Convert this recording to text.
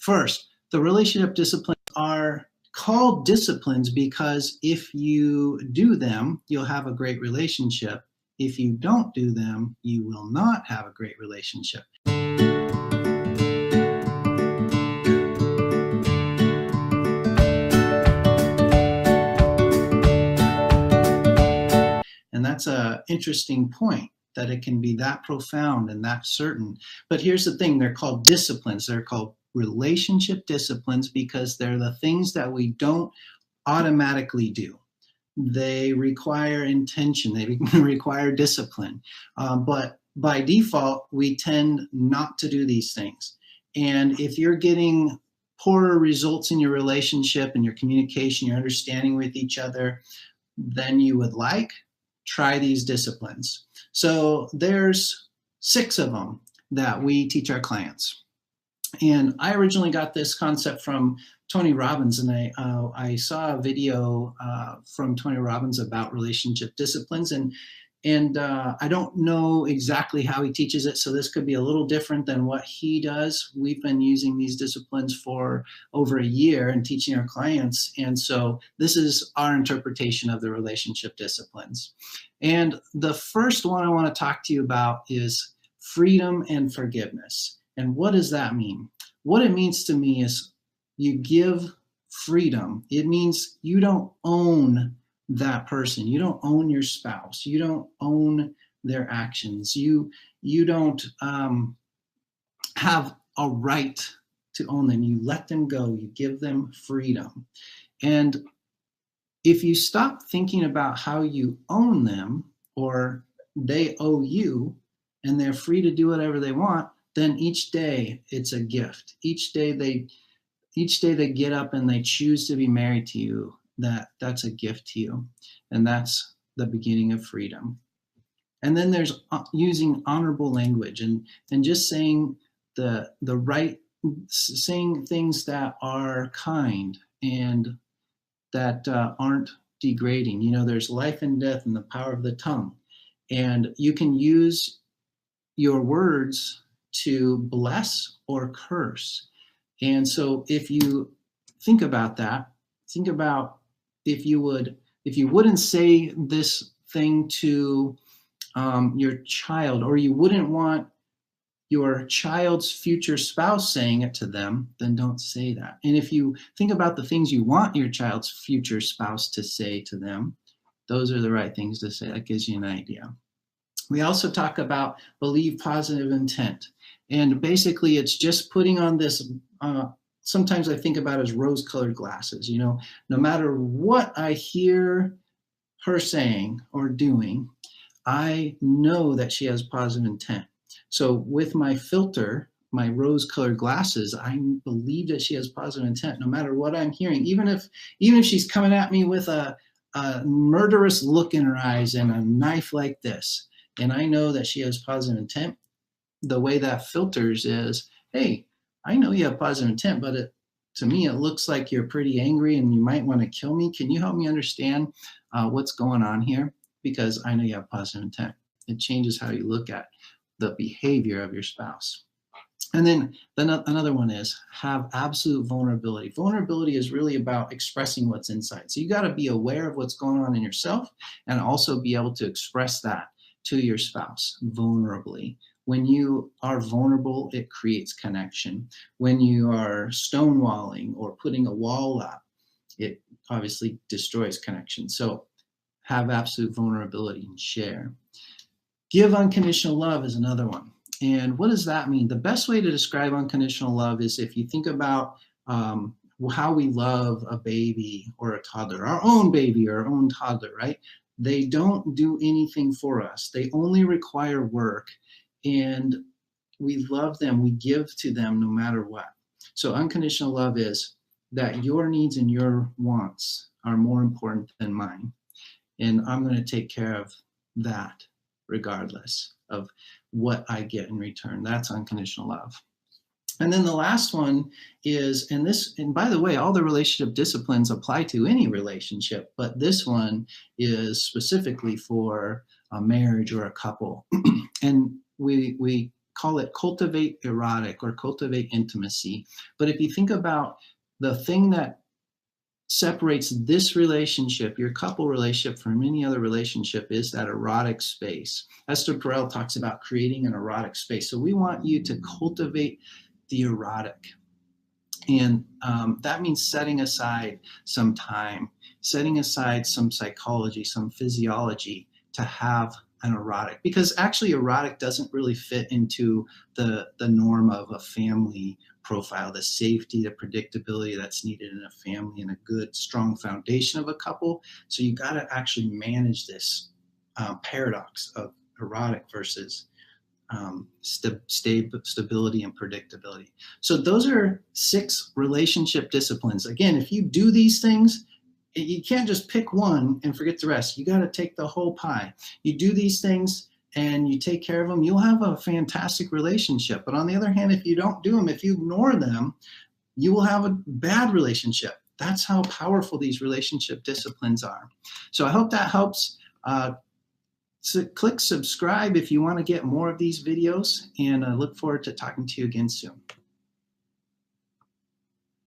First, the relationship disciplines are called disciplines because if you do them, you'll have a great relationship. If you don't do them, you will not have a great relationship. And that's an interesting point, that it can be that profound and that certain. But here's the thing, they're called disciplines. They're called relationship disciplines because they're the things that we don't automatically do. They require intention, they require discipline. But by default, we tend not to do these things. And if you're getting poorer results in your relationship and your communication, your understanding with each other than you would like, try these disciplines. So there's 6 of them that we teach our clients. And I originally got this concept from Tony Robbins, and I saw a video from Tony Robbins about relationship disciplines, and I don't know exactly how he teaches it, so this could be a little different than what he does. We've been using these disciplines for over a year and teaching our clients, and so this is our interpretation of the relationship disciplines. And the first one I want to talk to you about is freedom and forgiveness. And what does that mean? What it means to me is you give freedom. It means you don't own that person. You don't own your spouse. You don't own their actions. You don't have a right to own them. You let them go. You give them freedom. And if you stop thinking about how you own them or they owe you and they're free to do whatever they want, then each day it's a gift. Each day they get up and they choose to be married to you, that's a gift to you. And that's the beginning of freedom. And then there's using honorable language and just saying the right, saying things that are kind and that aren't degrading. You know, there's life and death in the power of the tongue. And you can use your words to bless or curse. And so if you think about that, think about if you wouldn't say this thing to your child, or you wouldn't want your child's future spouse saying it to them, then don't say that. And if you think about the things you want your child's future spouse to say to them, those are the right things to say. That gives you an idea. We also talk about believe positive intent. And basically it's just putting on this, sometimes I think about it as rose-colored glasses. You know, no matter what I hear her saying or doing, I know that she has positive intent. So with my filter, my rose-colored glasses, I believe that she has positive intent no matter what I'm hearing. Even if she's coming at me with a murderous look in her eyes and a knife like this, and I know that she has positive intent, the way that filters is, hey, I know you have positive intent, but to me, it looks like you're pretty angry and you might want to kill me. Can you help me understand what's going on here? Because I know you have positive intent. It changes how you look at the behavior of your spouse. And then another one is have absolute vulnerability. Vulnerability is really about expressing what's inside. So you got to be aware of what's going on in yourself and also be able to express that to your spouse vulnerably. When you are vulnerable, it creates connection. When you are stonewalling or putting a wall up, it obviously destroys connection. So have absolute vulnerability and share. Give unconditional love is another one. And what does that mean? The best way to describe unconditional love is if you think about how we love a baby or a toddler, our own baby or our own toddler, right? They don't do anything for us. They only require work. And we love them, we give to them no matter what. So unconditional love is that your needs and your wants are more important than mine. And I'm going to take care of that regardless of what I get in return. That's unconditional love. And then the last one is, and by the way, all the relationship disciplines apply to any relationship, but this one is specifically for a marriage or a couple. And we call it Cultivate Erotic or Cultivate Intimacy. But if you think about the thing that separates this relationship, your couple relationship, from any other relationship, is that erotic space. Esther Perel talks about creating an erotic space. So we want you to cultivate the erotic. And that means setting aside some time, setting aside some psychology, some physiology to have an erotic. Because actually erotic doesn't really fit into the norm of a family profile, the safety, the predictability that's needed in a family, and a good, strong foundation of a couple. So you got to actually manage this paradox of erotic versus stability and predictability. So those are 6 relationship disciplines. Again, if you do these things, you can't just pick one and forget the rest. You got to take the whole pie. You do these things and you take care of them, you'll have a fantastic relationship. But on the other hand, if you don't do them, if you ignore them, you will have a bad relationship. That's how powerful these relationship disciplines are. So I hope that helps. So click subscribe if you want to get more of these videos, and I look forward to talking to you again soon.